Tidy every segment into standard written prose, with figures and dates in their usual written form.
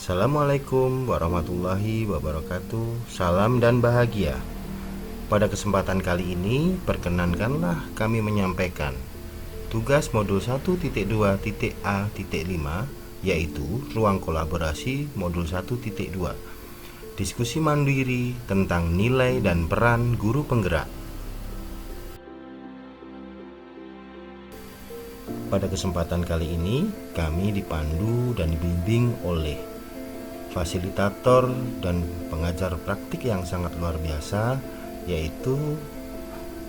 Assalamualaikum warahmatullahi wabarakatuh. Salam dan bahagia. Pada kesempatan kali ini, perkenankanlah kami menyampaikan tugas modul 1.2.A.5, yaitu ruang kolaborasi modul 1.2, diskusi mandiri tentang nilai dan peran guru penggerak. Pada kesempatan kali ini, kami dipandu dan dibimbing oleh fasilitator dan pengajar praktik yang sangat luar biasa, yaitu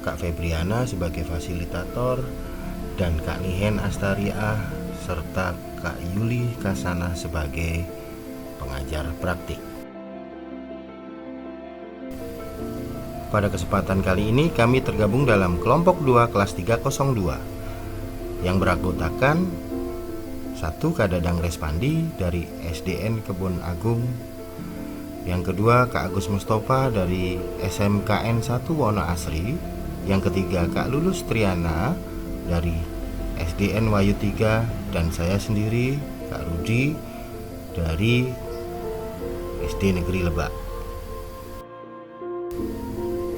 Kak Febriana sebagai fasilitator dan Kak Nihen Astariah serta Kak Yuli Kasana sebagai pengajar praktik. Pada kesempatan kali ini kami tergabung dalam kelompok 2 kelas 302 yang beranggotakan 1 Kak Dadang Respandi dari SDN Kebun Agung, yang kedua Kak Agus Mustafa dari SMKN 1 Wono Asri, yang ketiga Kak Lulus Triana dari SDN Wayu 3, dan saya sendiri Kak Rudi dari SD Negeri Lebak.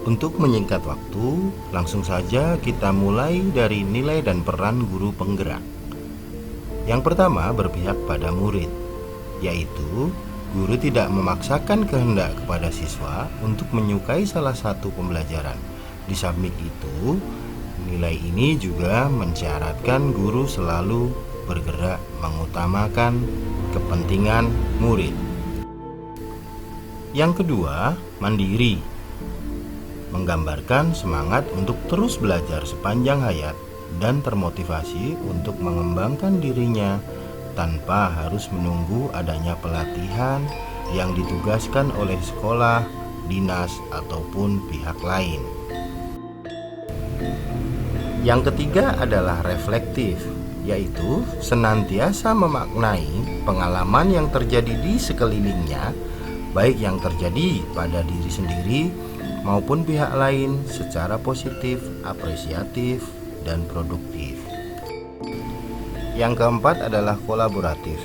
Untuk menyingkat waktu, langsung saja kita mulai dari nilai dan peran guru penggerak. Yang pertama berpihak pada murid, yaitu guru tidak memaksakan kehendak kepada siswa untuk menyukai salah satu pembelajaran. Di samping itu, nilai ini juga mensyaratkan guru selalu bergerak mengutamakan kepentingan murid. Yang kedua, mandiri, menggambarkan semangat untuk terus belajar sepanjang hayat dan termotivasi untuk mengembangkan dirinya tanpa harus menunggu adanya pelatihan yang ditugaskan oleh sekolah, dinas, ataupun pihak lain. Yang ketiga adalah reflektif, yaitu senantiasa memaknai pengalaman yang terjadi di sekelilingnya, baik yang terjadi pada diri sendiri maupun pihak lain, secara positif, apresiatif, dan produktif. Yang keempat adalah kolaboratif,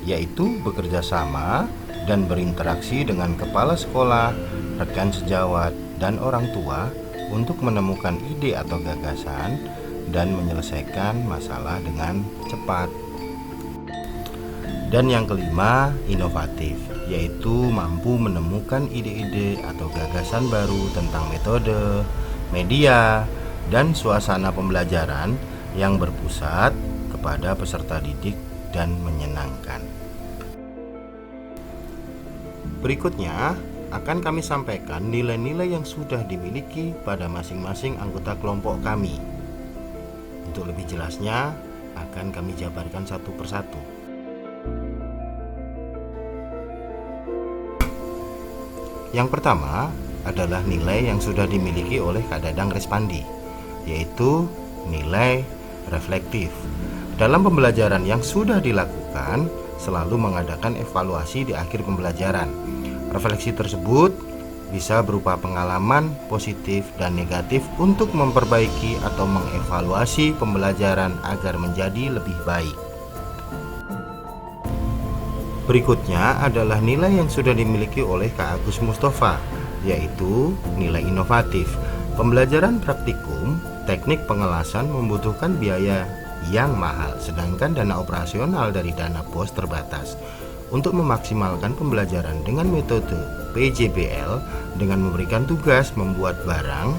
yaitu bekerja sama dan berinteraksi dengan kepala sekolah, rekan sejawat, dan orang tua untuk menemukan ide atau gagasan dan menyelesaikan masalah dengan cepat. Dan yang kelima, inovatif, yaitu mampu menemukan ide-ide atau gagasan baru tentang metode, media, dan suasana pembelajaran yang berpusat kepada peserta didik dan menyenangkan. Berikutnya akan kami sampaikan nilai-nilai yang sudah dimiliki pada masing-masing anggota kelompok kami. Untuk lebih jelasnya akan kami jabarkan satu persatu. Yang pertama adalah nilai yang sudah dimiliki oleh Kak Dadang Respandi, yaitu nilai reflektif. Dalam pembelajaran yang sudah dilakukan, selalu mengadakan evaluasi di akhir pembelajaran. Refleksi tersebut bisa berupa pengalaman positif dan negatif untuk memperbaiki atau mengevaluasi pembelajaran agar menjadi lebih baik. Berikutnya adalah nilai yang sudah dimiliki oleh Kak Agus Mustafa, yaitu nilai inovatif. Pembelajaran praktikum teknik pengelasan membutuhkan biaya yang mahal, sedangkan dana operasional dari dana BOS terbatas. Untuk memaksimalkan pembelajaran dengan metode PJBL dengan memberikan tugas membuat barang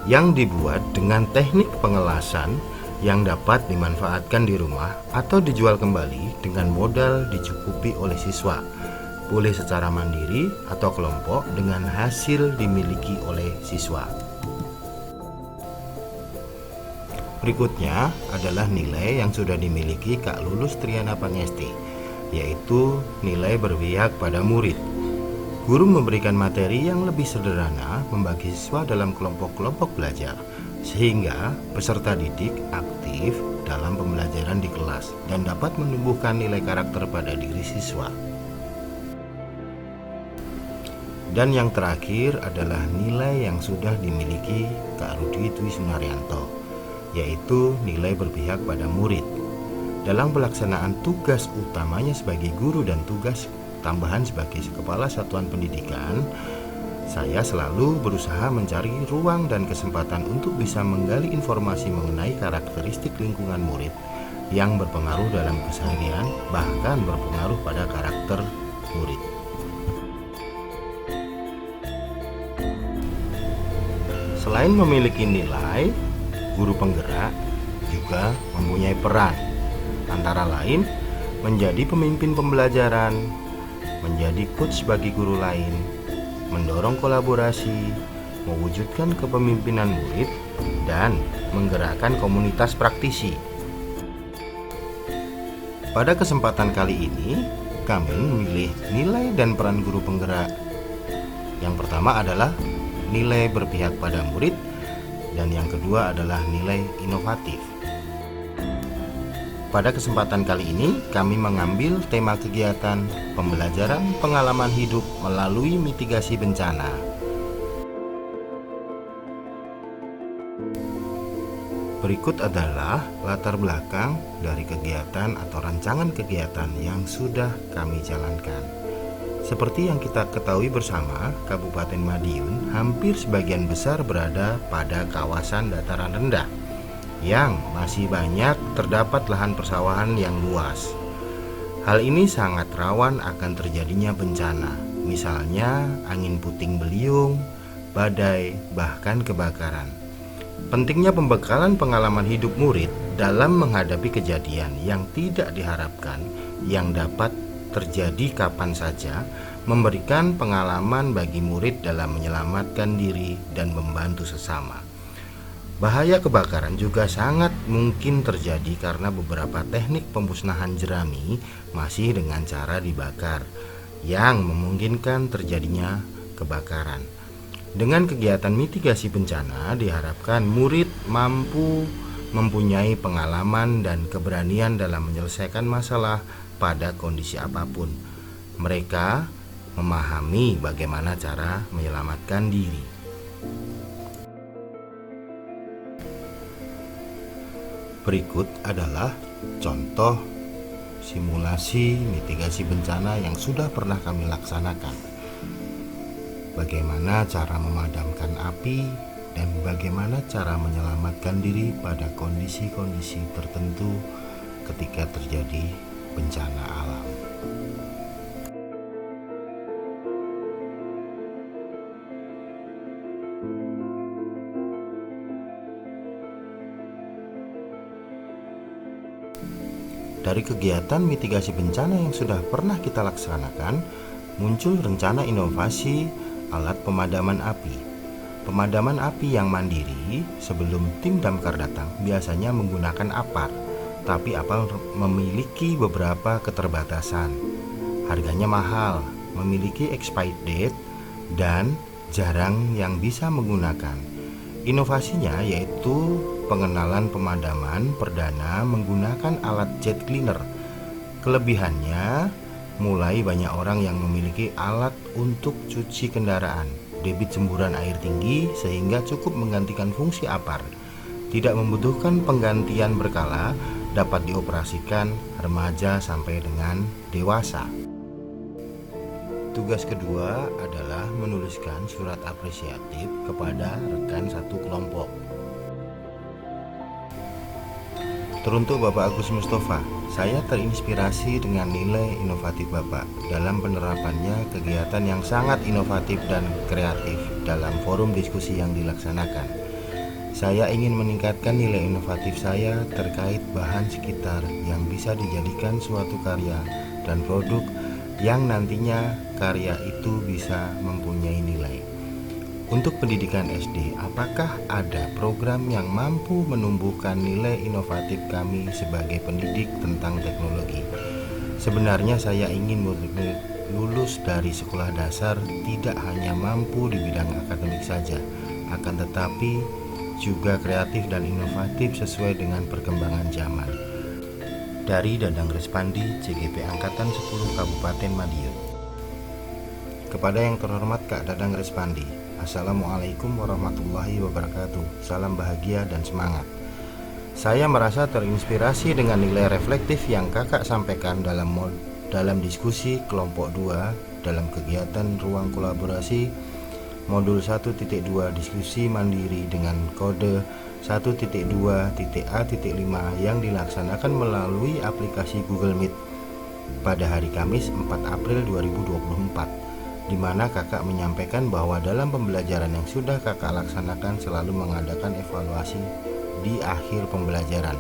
yang dibuat dengan teknik pengelasan yang dapat dimanfaatkan di rumah atau dijual kembali dengan modal dicukupi oleh siswa, boleh secara mandiri atau kelompok dengan hasil dimiliki oleh siswa. Berikutnya adalah nilai yang sudah dimiliki Kak Lulus Triana Pangesti, yaitu nilai berpihak pada murid. Guru memberikan materi yang lebih sederhana membagi siswa dalam kelompok-kelompok belajar, sehingga peserta didik aktif dalam pembelajaran di kelas dan dapat menumbuhkan nilai karakter pada diri siswa. Dan yang terakhir adalah nilai yang sudah dimiliki Kak Rudi Dwi Sunaryanto, yaitu nilai berpihak pada murid. Dalam pelaksanaan tugas utamanya sebagai guru dan tugas tambahan sebagai kepala satuan pendidikan, saya selalu berusaha mencari ruang dan kesempatan untuk bisa menggali informasi mengenai karakteristik lingkungan murid yang berpengaruh dalam keseharian, bahkan berpengaruh pada karakter murid. Selain memiliki nilai, guru penggerak juga mempunyai peran, antara lain menjadi pemimpin pembelajaran, menjadi coach bagi guru lain, mendorong kolaborasi, mewujudkan kepemimpinan murid, dan menggerakkan komunitas praktisi. Pada kesempatan kali ini, kami memilih nilai dan peran guru penggerak. Yang pertama adalah nilai berpihak pada murid, dan yang kedua adalah nilai inovatif. Pada kesempatan kali ini, kami mengambil tema kegiatan pembelajaran pengalaman hidup melalui mitigasi bencana. Berikut adalah latar belakang dari kegiatan atau rancangan kegiatan yang sudah kami jalankan. Seperti yang kita ketahui bersama, Kabupaten Madiun hampir sebagian besar berada pada kawasan dataran rendah yang masih banyak terdapat lahan persawahan yang luas. Hal ini sangat rawan akan terjadinya bencana, misalnya angin puting beliung, badai, bahkan kebakaran. Pentingnya pembekalan pengalaman hidup murid dalam menghadapi kejadian yang tidak diharapkan yang dapat terjadi kapan saja, memberikan pengalaman bagi murid dalam menyelamatkan diri dan membantu sesama. Bahaya kebakaran juga sangat mungkin terjadi karena beberapa teknik pemusnahan jerami masih dengan cara dibakar, yang memungkinkan terjadinya kebakaran. Dengan kegiatan mitigasi bencana, diharapkan murid mampu mempunyai pengalaman dan keberanian dalam menyelesaikan masalah pada kondisi apapun. Mereka memahami bagaimana cara menyelamatkan diri. Berikut adalah contoh simulasi mitigasi bencana yang sudah pernah kami laksanakan. Bagaimana cara memadamkan api dan bagaimana cara menyelamatkan diri pada kondisi-kondisi tertentu ketika terjadi bencana alam. Dari kegiatan mitigasi bencana yang sudah pernah kita laksanakan, muncul rencana inovasi alat pemadaman api. Pemadaman api yang mandiri sebelum tim damkar datang biasanya menggunakan apar, tapi apar memiliki beberapa keterbatasan. Harganya mahal, memiliki expired date, dan jarang yang bisa menggunakan. Inovasinya yaitu pengenalan pemadaman perdana menggunakan alat jet cleaner. Kelebihannya, mulai banyak orang yang memiliki alat untuk cuci kendaraan, debit semburan air tinggi sehingga cukup menggantikan fungsi apar. Tidak membutuhkan penggantian berkala, dapat dioperasikan remaja sampai dengan dewasa. Tugas kedua adalah menuliskan surat apresiatif kepada rekan satu kelompok. Teruntuk Bapak Agus Mustafa, saya terinspirasi dengan nilai inovatif Bapak dalam penerapannya kegiatan yang sangat inovatif dan kreatif dalam forum diskusi yang dilaksanakan. Saya ingin meningkatkan nilai inovatif saya terkait bahan sekitar yang bisa dijadikan suatu karya dan produk yang nantinya karya itu bisa mempunyai nilai. Untuk pendidikan SD, apakah ada program yang mampu menumbuhkan nilai inovatif kami sebagai pendidik tentang teknologi? Sebenarnya saya ingin murid lulus dari sekolah dasar tidak hanya mampu di bidang akademik saja, akan tetapi juga kreatif dan inovatif sesuai dengan perkembangan zaman. Dari Dadang Respandi, CGP Angkatan 10 Kabupaten Madiun. Kepada yang terhormat Kak Dadang Respandi, Assalamualaikum warahmatullahi wabarakatuh. Salam bahagia dan semangat. Saya merasa terinspirasi dengan nilai reflektif yang kakak sampaikan dalam diskusi kelompok 2 dalam kegiatan ruang kolaborasi modul 1.2 diskusi mandiri dengan kode 1.2.A.5 yang dilaksanakan melalui aplikasi Google Meet pada hari Kamis 4 April 2024, di mana kakak menyampaikan bahwa dalam pembelajaran yang sudah kakak laksanakan selalu mengadakan evaluasi di akhir pembelajaran.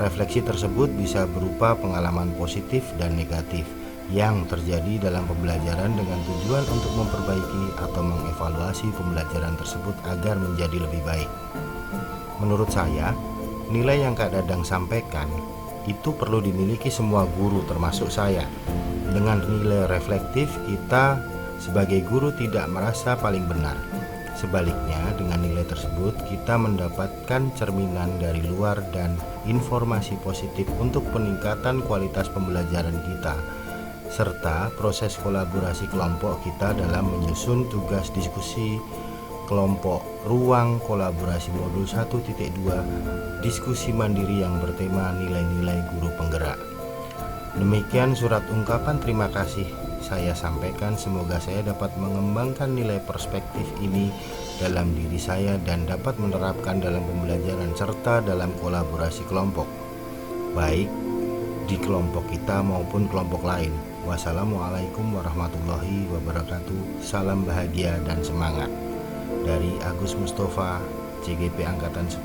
Refleksi tersebut bisa berupa pengalaman positif dan negatif yang terjadi dalam pembelajaran dengan tujuan untuk memperbaiki atau mengevaluasi pembelajaran tersebut agar menjadi lebih baik. Menurut saya, nilai yang Kak Dadang sampaikan itu perlu dimiliki semua guru termasuk saya. Dengan nilai reflektif, kita sebagai guru tidak merasa paling benar. Sebaliknya, dengan nilai tersebut kita mendapatkan cerminan dari luar dan informasi positif untuk peningkatan kualitas pembelajaran kita, serta proses kolaborasi kelompok kita dalam menyusun tugas diskusi kelompok ruang kolaborasi modul 1.2 diskusi mandiri yang bertema nilai-nilai guru penggerak. Demikian surat ungkapan terima kasih saya sampaikan. Semoga saya dapat mengembangkan nilai perspektif ini dalam diri saya dan dapat menerapkan dalam pembelajaran serta dalam kolaborasi kelompok, baik di kelompok kita maupun kelompok lain. Wassalamualaikum warahmatullahi wabarakatuh. Salam bahagia dan semangat. Dari Agus Mustafa, CGP Angkatan 10.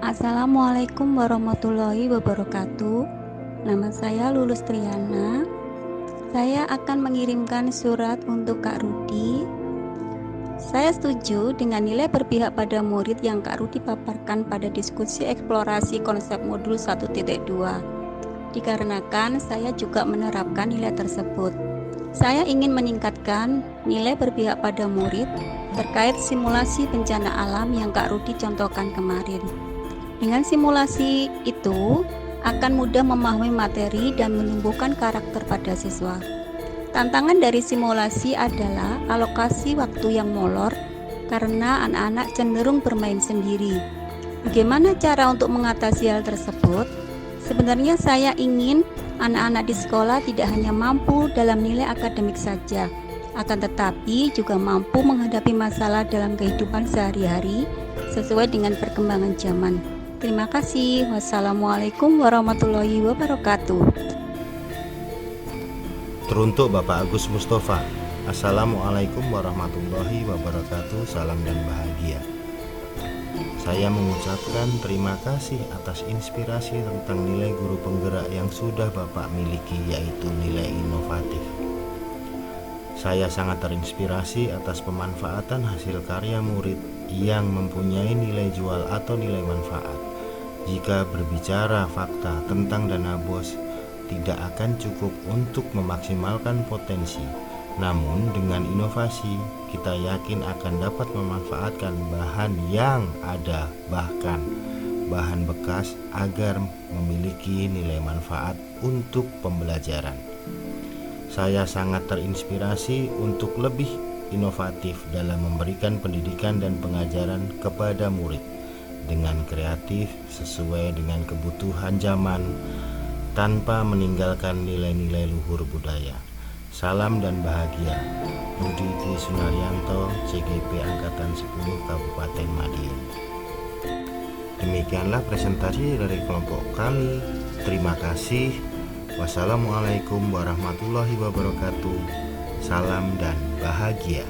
Assalamualaikum warahmatullahi wabarakatuh. Nama saya Lulus Triana. Saya akan mengirimkan surat untuk Kak Rudi. Saya setuju dengan nilai berpihak pada murid yang Kak Rudi paparkan pada diskusi eksplorasi konsep modul 1.2. Dikarenakan saya juga menerapkan nilai tersebut. Saya ingin meningkatkan nilai berpihak pada murid terkait simulasi bencana alam yang Kak Rudi contohkan kemarin. Dengan simulasi itu akan mudah memahami materi dan menumbuhkan karakter pada siswa. Tantangan dari simulasi adalah alokasi waktu yang molor karena anak-anak cenderung bermain sendiri. Bagaimana cara untuk mengatasi hal tersebut? Sebenarnya saya ingin anak-anak di sekolah tidak hanya mampu dalam nilai akademik saja, akan tetapi juga mampu menghadapi masalah dalam kehidupan sehari-hari sesuai dengan perkembangan zaman. Terima kasih. Wassalamualaikum warahmatullahi wabarakatuh. Teruntuk Bapak Agus Mustafa, Assalamualaikum warahmatullahi wabarakatuh. Salam dan bahagia. Saya mengucapkan terima kasih atas inspirasi tentang nilai guru penggerak yang sudah Bapak miliki, yaitu nilai inovatif. Saya sangat terinspirasi atas pemanfaatan hasil karya murid yang mempunyai nilai jual atau nilai manfaat. Jika berbicara fakta tentang dana BOS, tidak akan cukup untuk memaksimalkan potensi. Namun dengan inovasi, kita yakin akan dapat memanfaatkan bahan yang ada, bahkan bahan bekas, agar memiliki nilai manfaat untuk pembelajaran. Saya sangat terinspirasi untuk lebih inovatif dalam memberikan pendidikan dan pengajaran kepada murid dengan kreatif sesuai dengan kebutuhan zaman tanpa meninggalkan nilai-nilai luhur budaya. Salam dan bahagia. Budi Tri Sunaryanto, CGP Angkatan 10 Kabupaten Madiun. Demikianlah presentasi dari kelompok kami. Terima kasih. Wassalamualaikum warahmatullahi wabarakatuh. Salam dan bahagia.